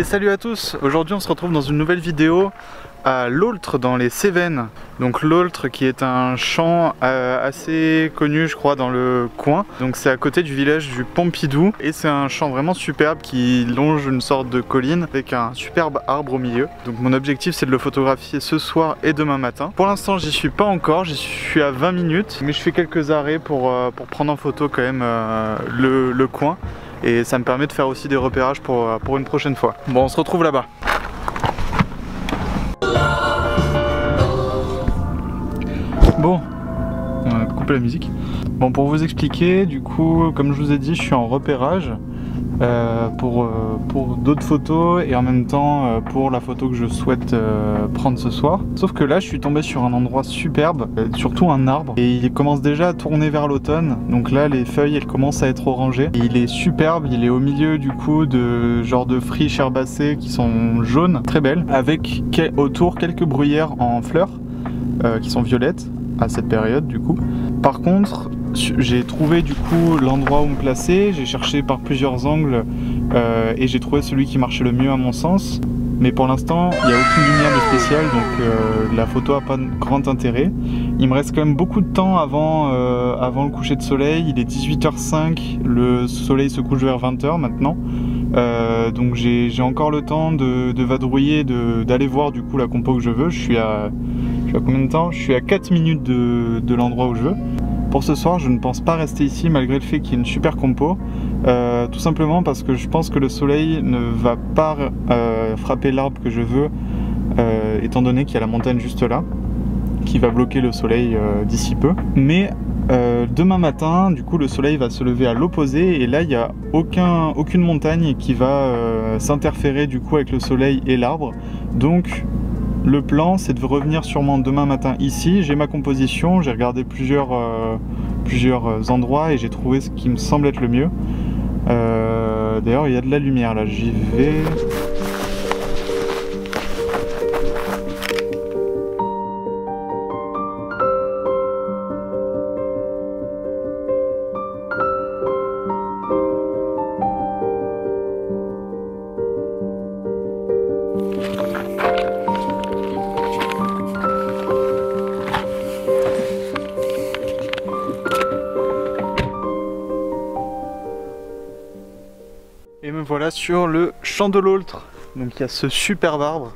Et salut à tous, aujourd'hui on se retrouve dans une nouvelle vidéo à l'Aultre dans les Cévennes. Donc l'Aultre qui est un champ assez connu je crois dans le coin. Donc c'est à côté du village du Pompidou et c'est un champ vraiment superbe qui longe une sorte de colline avec un superbe arbre au milieu. Donc mon objectif c'est de le photographier ce soir et demain matin. Pour l'instant j'y suis pas encore, j'y suis à 20 minutes mais je fais quelques arrêts pour prendre en photo quand même le coin. Et ça me permet de faire aussi des repérages pour une prochaine fois. Bon, on se retrouve là-bas. Bon, on va couper la musique. Bon, pour vous expliquer, du coup, comme je vous ai dit, je suis en repérage pour d'autres photos et en même temps pour la photo que je souhaite prendre ce soir. Sauf que là, je suis tombé sur un endroit superbe, surtout un arbre, et il commence déjà à tourner vers l'automne. Donc là, les feuilles, elles commencent à être orangées. Et il est superbe, il est au milieu du coup de genre de friches herbacées qui sont jaunes, très belles, avec autour quelques bruyères en fleurs qui sont violettes à cette période du coup. Par contre, j'ai trouvé du coup l'endroit où me placer, j'ai cherché par plusieurs angles et j'ai trouvé celui qui marchait le mieux à mon sens. Mais pour l'instant, il n'y a aucune lumière de spécial, donc la photo n'a pas de grand intérêt. Il me reste quand même beaucoup de temps avant le coucher de soleil. Il est 18h05, le soleil se couche vers 20h maintenant. Donc j'ai encore le temps de vadrouiller, d'aller voir du coup la compo que je veux. Je suis à combien de temps? Je suis à 4 minutes de l'endroit où je veux. Pour ce soir, je ne pense pas rester ici malgré le fait qu'il y ait une super compo. Tout simplement parce que je pense que le soleil ne va pas frapper l'arbre que je veux, étant donné qu'il y a la montagne juste là, qui va bloquer le soleil d'ici peu. Mais demain matin, du coup, le soleil va se lever à l'opposé et là, il n'y a aucune montagne qui va s'interférer du coup avec le soleil et l'arbre. Donc, le plan, c'est de revenir sûrement demain matin ici. J'ai ma composition, j'ai regardé plusieurs endroits et j'ai trouvé ce qui me semble être le mieux. D'ailleurs, il y a de la lumière là, j'y vais. Et me voilà sur le champ de l'Aultre. Donc il y a ce superbe arbre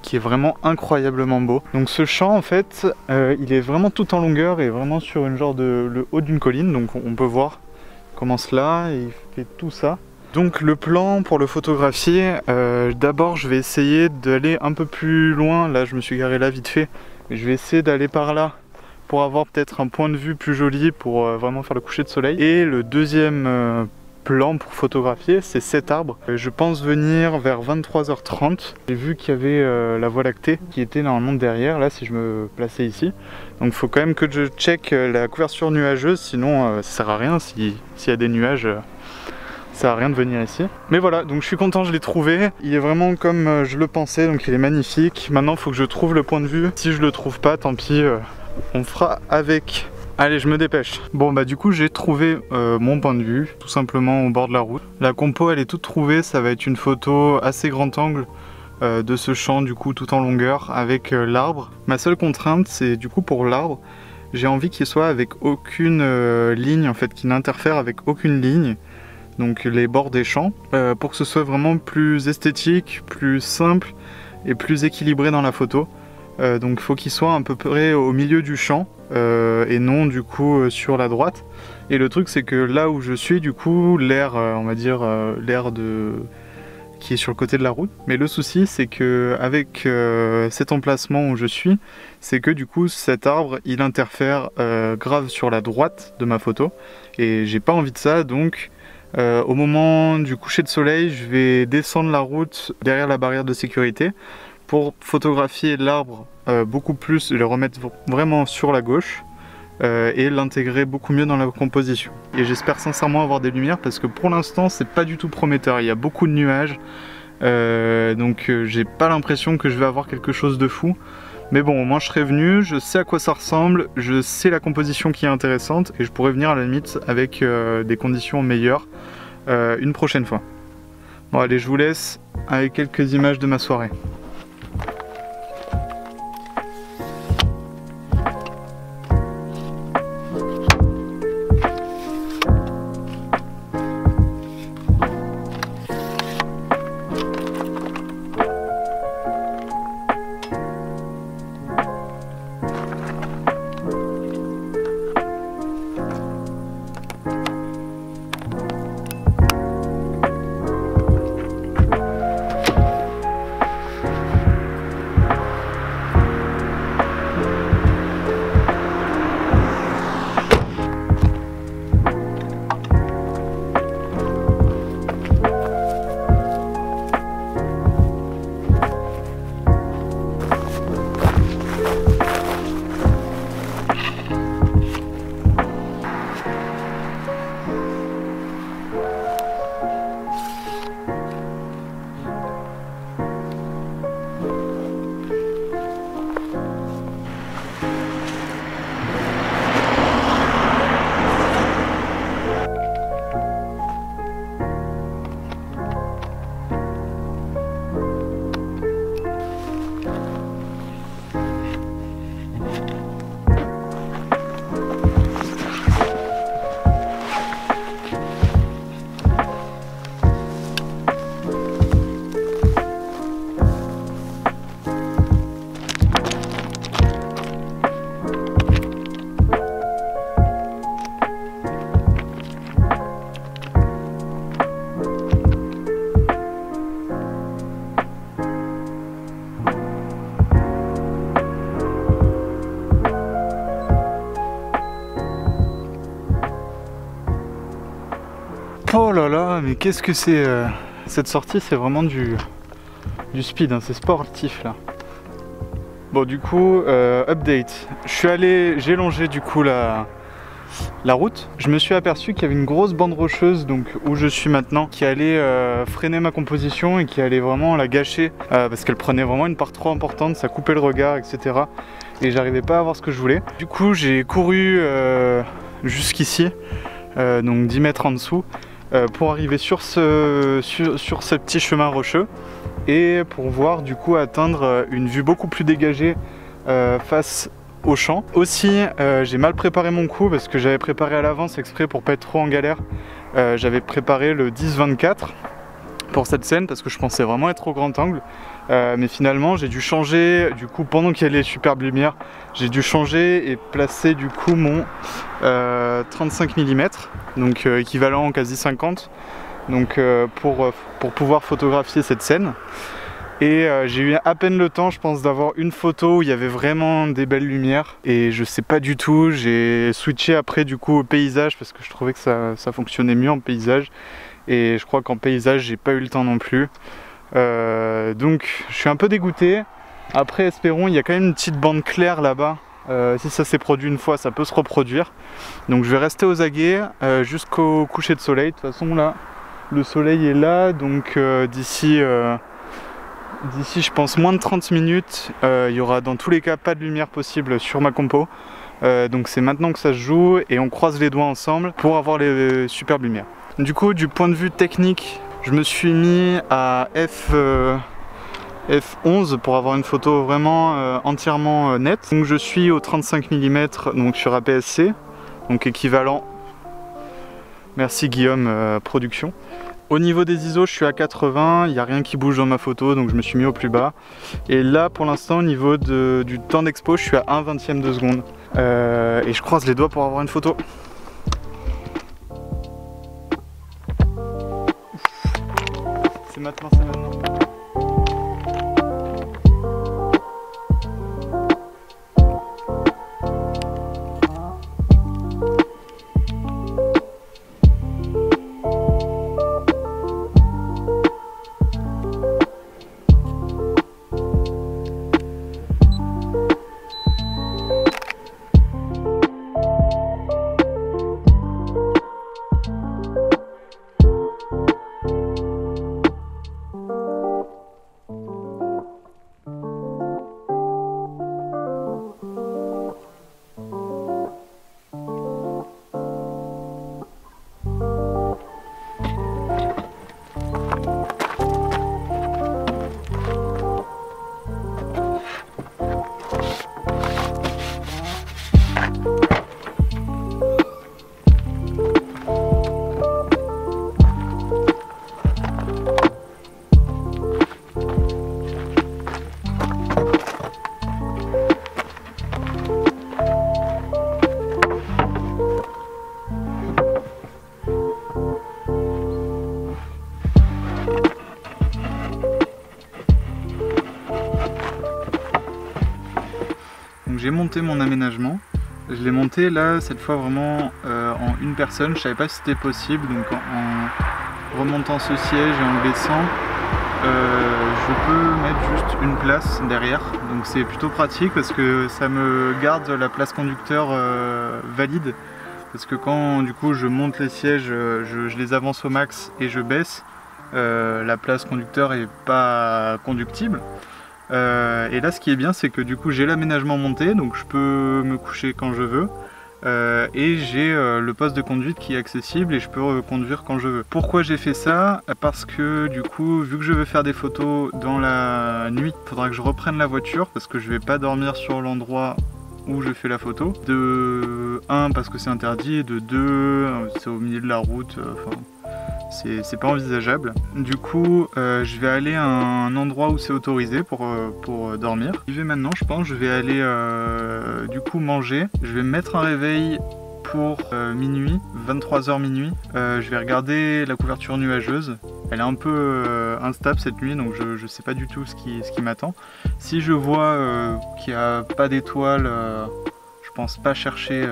qui est vraiment incroyablement beau. Donc ce champ en fait, il est vraiment tout en longueur et vraiment sur une genre le haut d'une colline. Donc on peut voir, il commence là et il fait tout ça. Donc le plan pour le photographier, d'abord je vais essayer d'aller un peu plus loin. Là je me suis garé là vite fait. Mais je vais essayer d'aller par là pour avoir peut-être un point de vue plus joli pour vraiment faire le coucher de soleil. Et le deuxième plan pour photographier, c'est cet arbre. Je pense venir vers 23h30. J'ai vu qu'il y avait la Voie lactée qui était normalement derrière, là si je me plaçais ici. Donc il faut quand même que je check la couverture nuageuse, sinon ça sert à rien s'il y a des nuages. Ça sert à rien de venir ici. Mais voilà, donc je suis content, je l'ai trouvé. Il est vraiment comme je le pensais, donc il est magnifique. Maintenant il faut que je trouve le point de vue. Si je le trouve pas, tant pis, on fera avec. Allez, je me dépêche. Bon bah du coup j'ai trouvé mon point de vue, tout simplement au bord de la route. La compo elle est toute trouvée, ça va être une photo assez grand angle de ce champ du coup tout en longueur avec l'arbre. Ma seule contrainte c'est du coup pour l'arbre, j'ai envie qu'il soit avec aucune ligne en fait, qui n'interfère avec aucune ligne. Donc les bords des champs, pour que ce soit vraiment plus esthétique, plus simple et plus équilibré dans la photo. Donc il faut qu'il soit à peu près au milieu du champ et non du coup sur la droite. Et le truc c'est que là où je suis du coup l'air on va dire l'air qui est sur le côté de la route. Mais le souci c'est que avec cet emplacement où je suis, c'est que du coup cet arbre il interfère grave sur la droite de ma photo et j'ai pas envie de ça. Donc au moment du coucher de soleil je vais descendre la route derrière la barrière de sécurité pour photographier l'arbre beaucoup plus, le remettre vraiment sur la gauche et l'intégrer beaucoup mieux dans la composition. Et j'espère sincèrement avoir des lumières parce que pour l'instant c'est pas du tout prometteur, il y a beaucoup de nuages donc j'ai pas l'impression que je vais avoir quelque chose de fou. Mais bon, au moins je serai venu, je sais à quoi ça ressemble, je sais la composition qui est intéressante et je pourrais venir à la limite avec des conditions meilleures une prochaine fois. Bon allez, je vous laisse avec quelques images de ma soirée. Oh là là, mais qu'est-ce que c'est cette sortie, c'est vraiment du speed, hein, c'est sportif là. Bon du coup, update. J'ai longé du coup la route. Je me suis aperçu qu'il y avait une grosse bande rocheuse, donc où je suis maintenant, qui allait freiner ma composition et qui allait vraiment la gâcher parce qu'elle prenait vraiment une part trop importante, ça coupait le regard, etc. Et j'arrivais pas à voir ce que je voulais. Du coup, j'ai couru jusqu'ici, donc 10 mètres en dessous, pour arriver sur ce petit chemin rocheux et pour voir du coup atteindre une vue beaucoup plus dégagée face au champ. Aussi j'ai mal préparé mon coup parce que j'avais préparé à l'avance exprès pour pas être trop en galère. J'avais préparé le 10-24 pour cette scène parce que je pensais vraiment être au grand angle, mais finalement j'ai dû changer du coup pendant qu'il y a les superbes lumières, j'ai dû changer et placer du coup mon 35 mm, donc équivalent en quasi 50, donc pour pouvoir photographier cette scène. Et j'ai eu à peine le temps, je pense, d'avoir une photo où il y avait vraiment des belles lumières. Et je sais pas du tout, j'ai switché après du coup au paysage parce que je trouvais que ça fonctionnait mieux en paysage. Et je crois qu'en paysage, j'ai pas eu le temps non plus. Donc je suis un peu dégoûté. Après, espérons, il y a quand même une petite bande claire là-bas. Si ça s'est produit une fois, ça peut se reproduire. Donc je vais rester aux aguets jusqu'au coucher de soleil. De toute façon, là, le soleil est là. Donc d'ici je pense moins de 30 minutes, il y aura dans tous les cas pas de lumière possible sur ma compo. Donc c'est maintenant que ça se joue et on croise les doigts ensemble pour avoir les superbes lumières. Du coup, du point de vue technique, je me suis mis à f11 pour avoir une photo vraiment entièrement nette. Donc je suis au 35 mm donc sur APS-C, donc équivalent. Merci Guillaume Production. Au niveau des ISO, je suis à 80, il n'y a rien qui bouge dans ma photo, donc je me suis mis au plus bas. Et là, pour l'instant, au niveau du temps d'expo, je suis à 1/20 de seconde. Et je croise les doigts pour avoir une photo. C'est maintenant, c'est maintenant. j'ai monté mon aménagement. Je l'ai monté là cette fois vraiment en une personne. Je savais pas si c'était possible, donc en remontant ce siège et en le baissant, je peux mettre juste une place derrière. Donc c'est plutôt pratique parce que ça me garde la place conducteur valide. Parce que quand du coup je monte les sièges, je les avance au max et je baisse, la place conducteur est pas conductible. Et là ce qui est bien c'est que du coup j'ai l'aménagement monté, donc je peux me coucher quand je veux. Et j'ai le poste de conduite qui est accessible et je peux conduire quand je veux. Pourquoi j'ai fait ça? Parce que du coup, vu que je veux faire des photos dans la nuit, il faudra que je reprenne la voiture parce que je vais pas dormir sur l'endroit où je fais la photo. De 1 parce que c'est interdit et de 2 c'est au milieu de la route, c'est pas envisageable. Du coup je vais aller à un endroit où c'est autorisé pour dormir. J'y vais maintenant, je pense. Je vais aller du coup manger. Je vais me mettre un réveil pour minuit, 23h minuit. Je vais regarder la couverture nuageuse. Elle est un peu instable cette nuit, donc je sais pas du tout ce qui m'attend. Si je vois qu'il n'y a pas d'étoiles, je pense pas chercher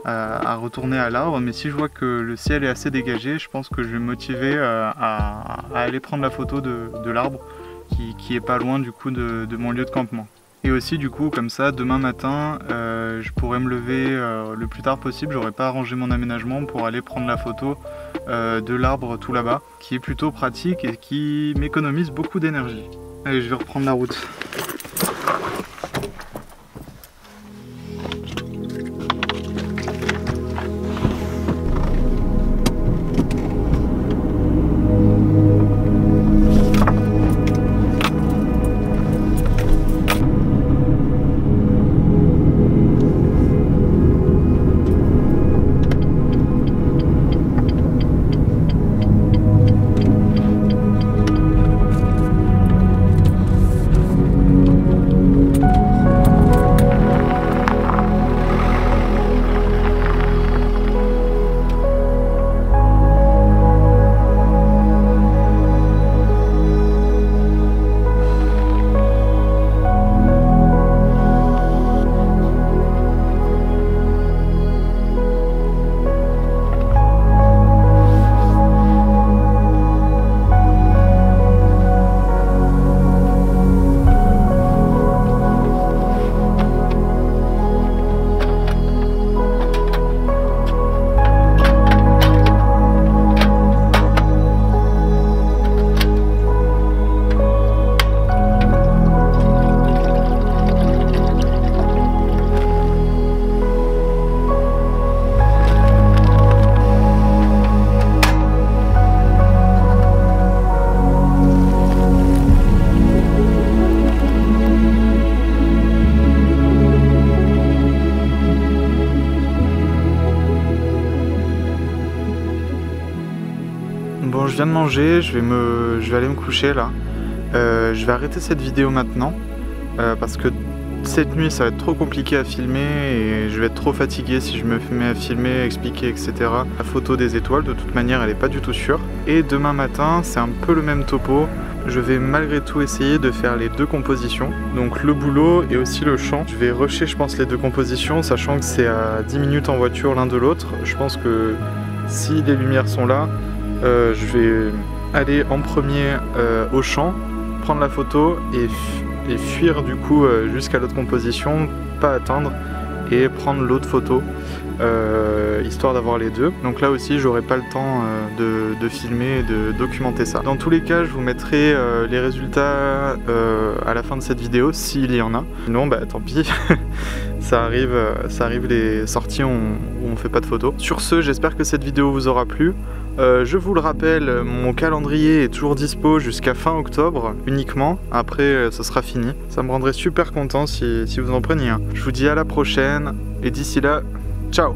à retourner à l'arbre, mais si je vois que le ciel est assez dégagé, je pense que je vais me motiver à aller prendre la photo de l'arbre qui est pas loin du coup de mon lieu de campement. Et aussi du coup comme ça demain matin je pourrais me lever le plus tard possible, j'aurais pas arrangé mon aménagement pour aller prendre la photo de l'arbre tout là-bas, qui est plutôt pratique et qui m'économise beaucoup d'énergie. Allez, je vais reprendre la route. Bon, je viens de manger, je vais aller me coucher là. Je vais arrêter cette vidéo maintenant parce que cette nuit ça va être trop compliqué à filmer et je vais être trop fatigué si je me mets à filmer, à expliquer, etc. La photo des étoiles, de toute manière, elle n'est pas du tout sûre. Et demain matin, c'est un peu le même topo. Je vais malgré tout essayer de faire les deux compositions, donc le boulot et aussi le chant. Je vais rusher, je pense, les deux compositions, sachant que c'est à 10 minutes en voiture l'un de l'autre. Je pense que si les lumières sont là, je vais aller en premier au champ, prendre la photo et fuir du coup jusqu'à l'autre composition, pas attendre et prendre l'autre photo, histoire d'avoir les deux. Donc là aussi j'aurai pas le temps de filmer et de documenter ça. Dans tous les cas je vous mettrai les résultats à la fin de cette vidéo s'il y en a. Sinon bah tant pis, ça arrive les sorties où on fait pas de photos. Sur ce, j'espère que cette vidéo vous aura plu. Je vous le rappelle, mon calendrier est toujours dispo jusqu'à fin octobre uniquement, après ce sera fini. Ça me rendrait super content si vous en preniez un. Je vous dis à la prochaine et d'ici là, ciao!